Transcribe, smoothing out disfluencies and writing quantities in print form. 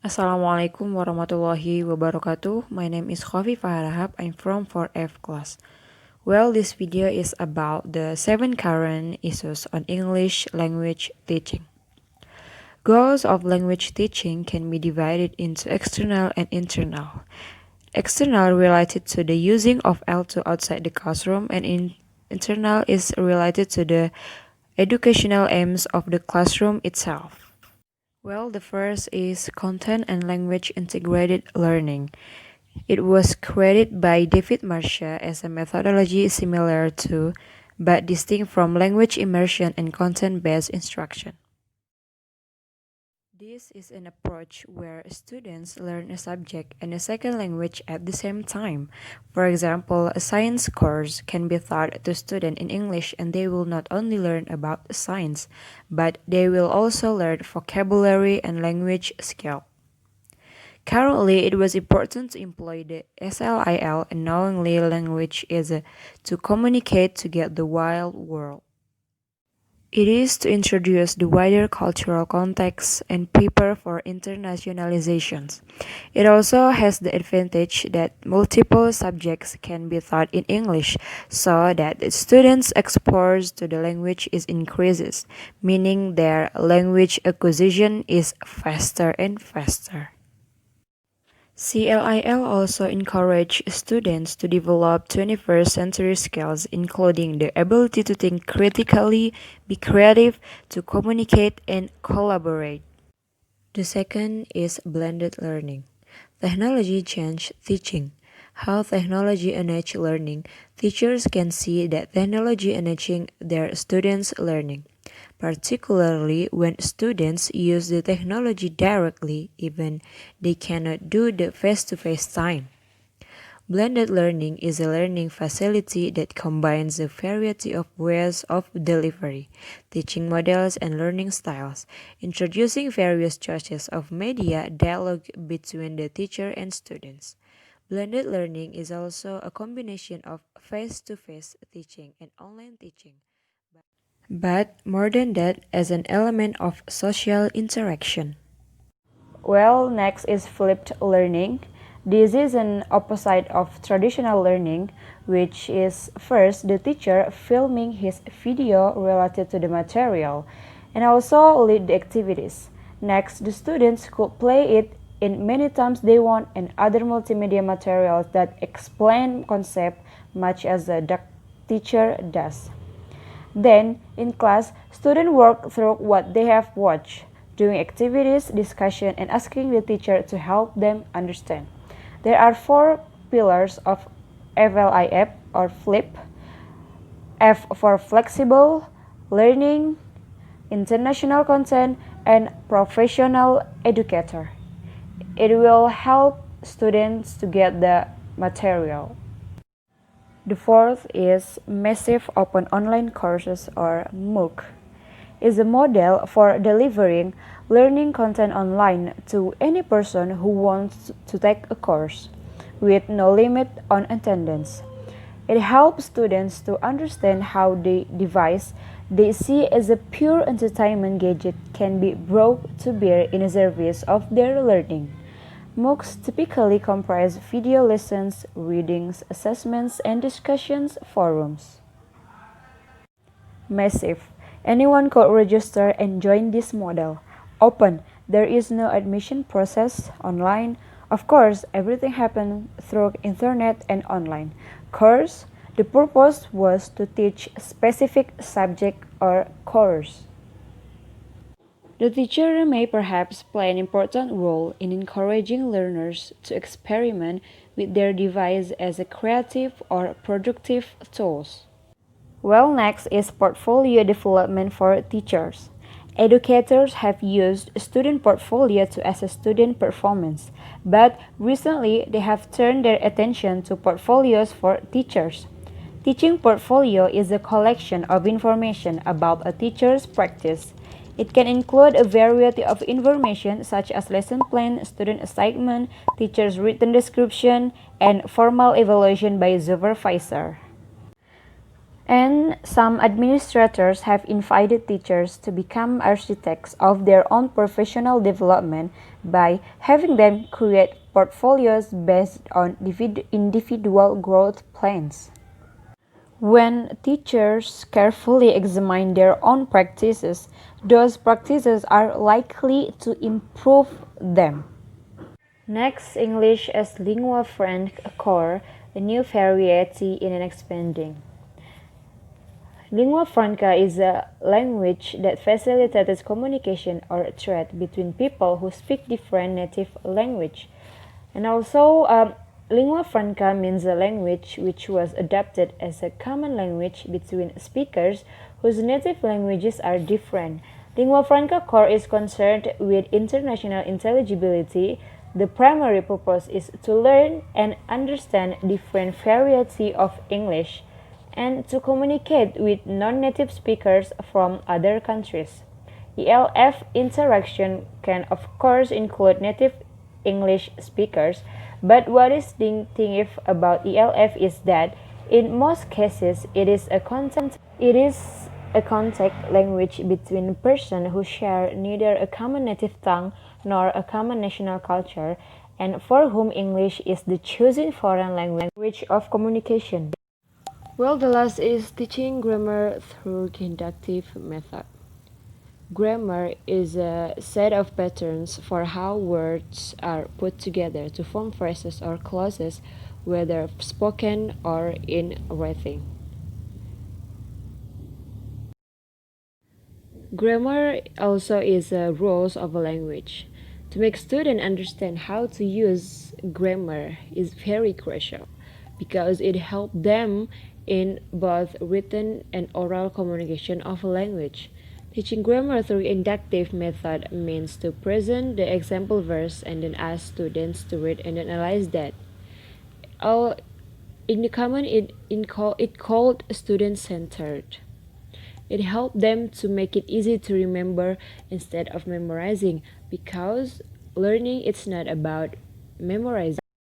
Assalamualaikum warahmatullahi wabarakatuh. My name is Khofi Faharahap. I'm from 4F class. Well, this video is about the 7 current issues on English language teaching. Goals of language teaching can be divided into external and internal. External related to the using of ELT outside the classroom and internal is related to the educational aims of the classroom itself. Well, the first is content and language integrated learning. It was created by David Marcia as a methodology similar to, but distinct from language immersion and content-based instruction. This is an approach where students learn a subject and a second language at the same time. For example, a science course can be taught to students in English and they will not only learn about science, but they will also learn vocabulary and language skill. Currently, it was important to employ the SLIL and knowingly language to communicate to get the wild world. It is to introduce the wider cultural context and prepare for internationalizations. It also has the advantage that multiple subjects can be taught in English so that students' exposure to the language is increases, meaning their language acquisition is faster and faster. CLIL also encourage students to develop 21st century skills, including the ability to think critically, be creative, to communicate, and collaborate. The second is blended learning. Technology changed teaching. How technology enrich learning. Teachers can see that technology enriching their students' learning, particularly when students use the technology directly, even they cannot do the face-to-face time. Blended learning is a learning facility that combines a variety of ways of delivery, teaching models, and learning styles, introducing various choices of media dialogue between the teacher and students. Blended learning is also a combination of face-to-face teaching and online teaching, but more than that, as an element of social interaction. Well, next is flipped learning. This is an opposite of traditional learning, which is first the teacher filming his video related to the material and also lead the activities. Next, the students could play it in many times they want and other multimedia materials that explain concept much as the teacher does. Then, in class, students work through what they have watched, doing activities, discussion, and asking the teacher to help them understand. There are 4 pillars of FLIF or FLIP. F for flexible, learning, international content, and professional educator. It will help students to get the material. The fourth is Massive Open Online Courses or MOOC. Is a model for delivering learning content online to any person who wants to take a course, with no limit on attendance. It helps students to understand how the device they see as a pure entertainment gadget can be brought to bear in service of their learning. MOOCs typically comprise video lessons, readings, assessments, and discussions forums. Massive. Anyone could register and join this model. Open. There is no admission process online. Of course, everything happens through internet and online. Course. The purpose was to teach specific subject or course. The teacher may perhaps play an important role in encouraging learners to experiment with their device as a creative or productive tools. Well, next is portfolio development for teachers. Educators have used student portfolio to assess student performance, but recently they have turned their attention to portfolios for teachers. Teaching portfolio is a collection of information about a teacher's practice. It can include a variety of information such as lesson plan, student assignment, teacher's written description, and formal evaluation by supervisor. And some administrators have invited teachers to become architects of their own professional development by having them create portfolios based on individual growth plans. When teachers carefully examine their own practices, those practices are likely to improve them. Next, English as lingua franca core, a new variety in an expanding. Lingua franca is a language that facilitates communication or thread between people who speak different native language. And also, lingua franca means a language which was adopted as a common language between speakers whose native languages are different. Lingua franca core is concerned with international intelligibility. The primary purpose is to learn and understand different variety of English and to communicate with non-native speakers from other countries. ELF interaction can of course include native English speakers, but what is distinctive about ELF is that in most cases it is a contact language between persons who share neither a common native tongue nor a common national culture, and for whom English is the chosen foreign language of communication. Well, the last is teaching grammar through inductive method. Grammar is a set of patterns for how words are put together to form phrases or clauses, whether spoken or in writing. Grammar also is a rules of a language. To make students understand how to use grammar is very crucial because it helps them in both written and oral communication of a language. Teaching grammar through inductive method means to present the example verse and then ask students to read and analyze that. All in the common it called student centered. It helped them to make it easy to remember instead of memorizing because learning it's not about memorizing.